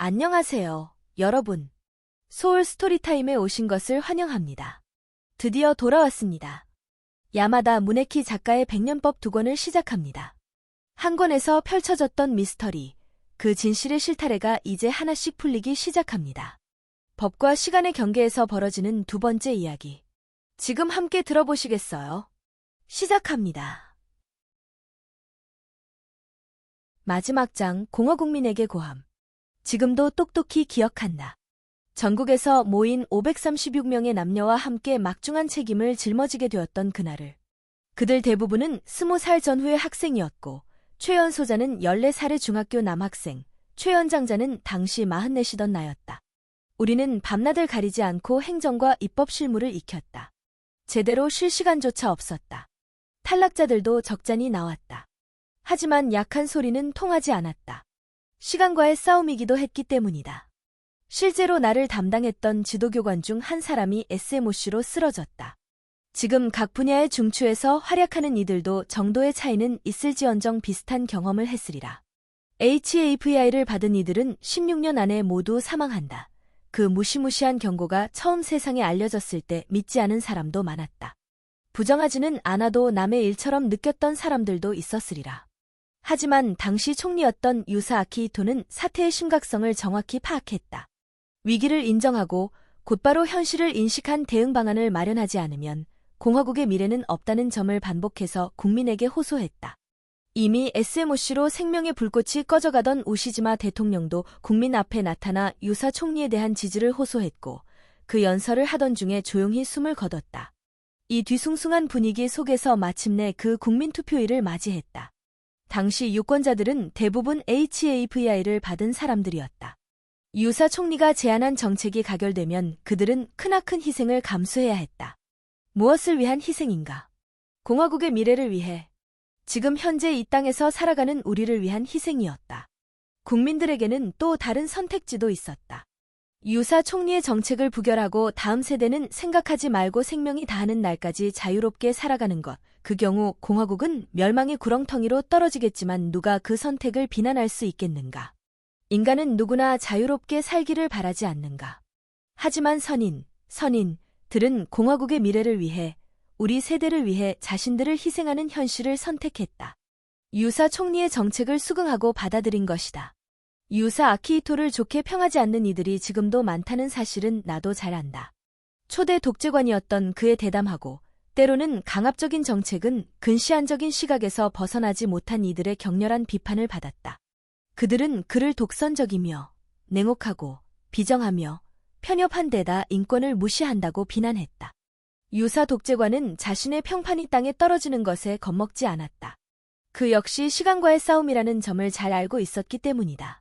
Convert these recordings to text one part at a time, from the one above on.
안녕하세요, 여러분. 소울 스토리타임에 오신 것을 환영합니다. 드디어 돌아왔습니다. 야마다 무네키 작가의 백년법 2권을 시작합니다. 한 권에서 펼쳐졌던 미스터리, 그 진실의 실타래가 이제 하나씩 풀리기 시작합니다. 법과 시간의 경계에서 벌어지는 두 번째 이야기. 지금 함께 들어보시겠어요? 시작합니다. 마지막 장, 공허국민에게 고함. 지금도 똑똑히 기억한다. 전국에서 모인 536명의 남녀와 함께 막중한 책임을 짊어지게 되었던 그날을. 그들 대부분은 20살 전후의 학생이었고, 최연소자는 14살의 중학교 남학생, 최연장자는 당시 44이던 나였다. 우리는 밤낮을 가리지 않고 행정과 입법 실무를 익혔다. 제대로 쉴 시간조차 없었다. 탈락자들도 적잖이 나왔다. 하지만 약한 소리는 통하지 않았다. 시간과의 싸움이기도 했기 때문이다. 실제로 나를 담당했던 지도교관 중 한 사람이 SMOC로 쓰러졌다. 지금 각 분야의 중추에서 활약하는 이들도 정도의 차이는 있을지언정 비슷한 경험을 했으리라. HAVI를 받은 이들은 16년 안에 모두 사망한다. 그 무시무시한 경고가 처음 세상에 알려졌을 때 믿지 않은 사람도 많았다. 부정하지는 않아도 남의 일처럼 느꼈던 사람들도 있었으리라. 하지만 당시 총리였던 유사 아키히토는 사태의 심각성을 정확히 파악했다. 위기를 인정하고 곧바로 현실을 인식한 대응 방안을 마련하지 않으면 공화국의 미래는 없다는 점을 반복해서 국민에게 호소했다. 이미 SMOC로 생명의 불꽃이 꺼져가던 우시지마 대통령도 국민 앞에 나타나 유사 총리에 대한 지지를 호소했고 그 연설을 하던 중에 조용히 숨을 거뒀다. 이 뒤숭숭한 분위기 속에서 마침내 그 국민투표일을 맞이했다. 당시 유권자들은 대부분 HAVI를 받은 사람들이었다. 유사 총리가 제안한 정책이 가결되면 그들은 크나큰 희생을 감수해야 했다. 무엇을 위한 희생인가? 공화국의 미래를 위해. 지금 현재 이 땅에서 살아가는 우리를 위한 희생이었다. 국민들에게는 또 다른 선택지도 있었다. 유사 총리의 정책을 부결하고 다음 세대는 생각하지 말고 생명이 다하는 날까지 자유롭게 살아가는 것. 그 경우 공화국은 멸망의 구렁텅이로 떨어지겠지만 누가 그 선택을 비난할 수 있겠는가? 인간은 누구나 자유롭게 살기를 바라지 않는가? 하지만 선인들은 공화국의 미래를 위해, 우리 세대를 위해 자신들을 희생하는 현실을 선택했다. 유사 총리의 정책을 수긍하고 받아들인 것이다. 유사 아키히토를 좋게 평하지 않는 이들이 지금도 많다는 사실은 나도 잘 안다. 초대 독재관이었던 그의 대담하고 때로는 강압적인 정책은 근시안적인 시각에서 벗어나지 못한 이들의 격렬한 비판을 받았다. 그들은 그를 독선적이며 냉혹하고 비정하며 편협한 데다 인권을 무시한다고 비난했다. 유사 독재관은 자신의 평판이 땅에 떨어지는 것에 겁먹지 않았다. 그 역시 시간과의 싸움이라는 점을 잘 알고 있었기 때문이다.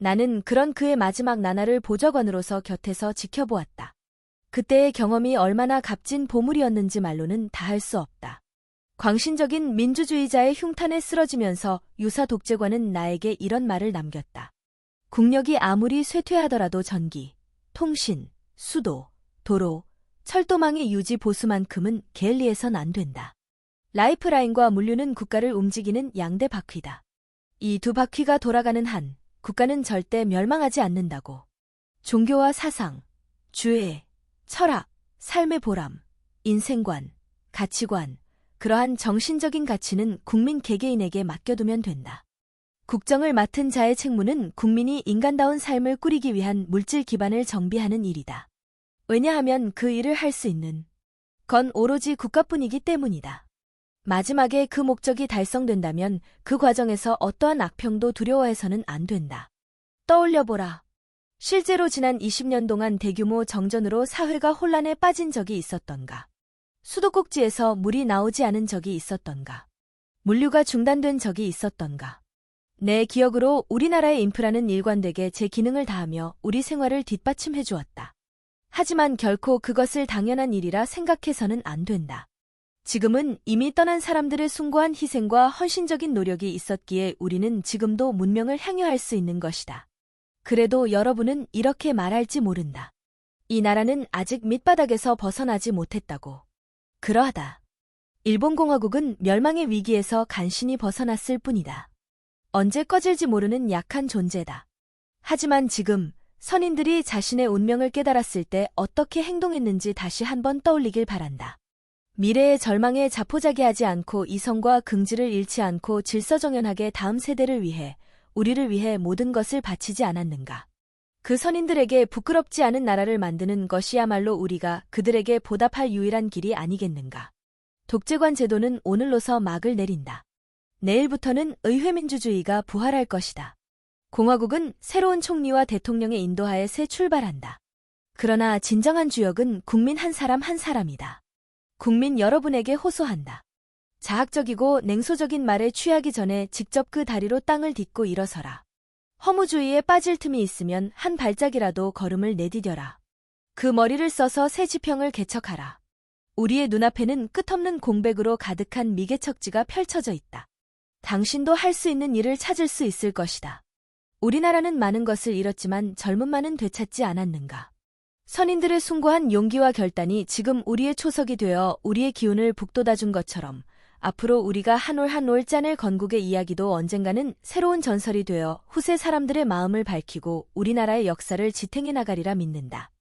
나는 그런 그의 마지막 나날을 보좌관으로서 곁에서 지켜보았다. 그때의 경험이 얼마나 값진 보물이었는지 말로는 다 할 수 없다. 광신적인 민주주의자의 흉탄에 쓰러지면서 유사 독재관은 나에게 이런 말을 남겼다. 국력이 아무리 쇠퇴하더라도 전기, 통신, 수도, 도로, 철도망의 유지 보수만큼은 게을리해선 안 된다. 라이프라인과 물류는 국가를 움직이는 양대 바퀴다. 이 두 바퀴가 돌아가는 한 국가는 절대 멸망하지 않는다고. 종교와 사상, 주의, 철학, 삶의 보람, 인생관, 가치관, 그러한 정신적인 가치는 국민 개개인에게 맡겨두면 된다. 국정을 맡은 자의 책무는 국민이 인간다운 삶을 꾸리기 위한 물질 기반을 정비하는 일이다. 왜냐하면 그 일을 할 수 있는 건 오로지 국가뿐이기 때문이다. 마지막에 그 목적이 달성된다면 그 과정에서 어떠한 악평도 두려워해서는 안 된다. 떠올려보라. 실제로 지난 20년 동안 대규모 정전으로 사회가 혼란에 빠진 적이 있었던가? 수도꼭지에서 물이 나오지 않은 적이 있었던가? 물류가 중단된 적이 있었던가? 내 기억으로 우리나라의 인프라는 일관되게 제 기능을 다하며 우리 생활을 뒷받침해 주었다. 하지만 결코 그것을 당연한 일이라 생각해서는 안 된다. 지금은 이미 떠난 사람들의 숭고한 희생과 헌신적인 노력이 있었기에 우리는 지금도 문명을 향유할 수 있는 것이다. 그래도 여러분은 이렇게 말할지 모른다. 이 나라는 아직 밑바닥에서 벗어나지 못했다고. 그러하다. 일본공화국은 멸망의 위기에서 간신히 벗어났을 뿐이다. 언제 꺼질지 모르는 약한 존재다. 하지만 지금 선인들이 자신의 운명을 깨달았을 때 어떻게 행동했는지 다시 한번 떠올리길 바란다. 미래의 절망에 자포자기하지 않고 이성과 긍지를 잃지 않고 질서정연하게 다음 세대를 위해, 우리를 위해 모든 것을 바치지 않았는가. 그 선인들에게 부끄럽지 않은 나라를 만드는 것이야말로 우리가 그들에게 보답할 유일한 길이 아니겠는가. 독재관 제도는 오늘로서 막을 내린다. 내일부터는 의회민주주의가 부활할 것이다. 공화국은 새로운 총리와 대통령의 인도하에 새 출발한다. 그러나 진정한 주역은 국민 한 사람 한 사람이다. 국민 여러분에게 호소한다. 자학적이고 냉소적인 말에 취하기 전에 직접 그 다리로 땅을 딛고 일어서라. 허무주의에 빠질 틈이 있으면 한 발짝이라도 걸음을 내디뎌라. 그 머리를 써서 새 지평을 개척하라. 우리의 눈앞에는 끝없는 공백으로 가득한 미개척지가 펼쳐져 있다. 당신도 할 수 있는 일을 찾을 수 있을 것이다. 우리나라는 많은 것을 잃었지만 젊음만은 되찾지 않았는가. 선인들의 숭고한 용기와 결단이 지금 우리의 초석이 되어 우리의 기운을 북돋아준 것처럼 앞으로 우리가 한 올 한 올 짜낼 건국의 이야기도 언젠가는 새로운 전설이 되어 후세 사람들의 마음을 밝히고 우리나라의 역사를 지탱해 나가리라 믿는다.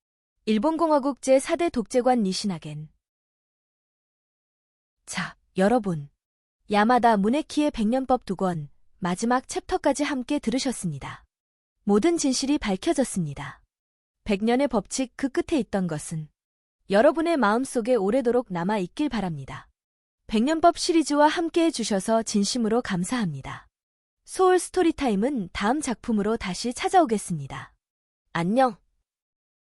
일본공화국 제4대 독재관 니시나겐. 자, 여러분. 야마다 무네키의 백년법 2권, 마지막 챕터까지 함께 들으셨습니다. 모든 진실이 밝혀졌습니다. 100년의 법칙 그 끝에 있던 것은 여러분의 마음속에 오래도록 남아있길 바랍니다. 백년법 시리즈와 함께 해주셔서 진심으로 감사합니다. 소울 스토리타임은 다음 작품으로 다시 찾아오겠습니다. 안녕.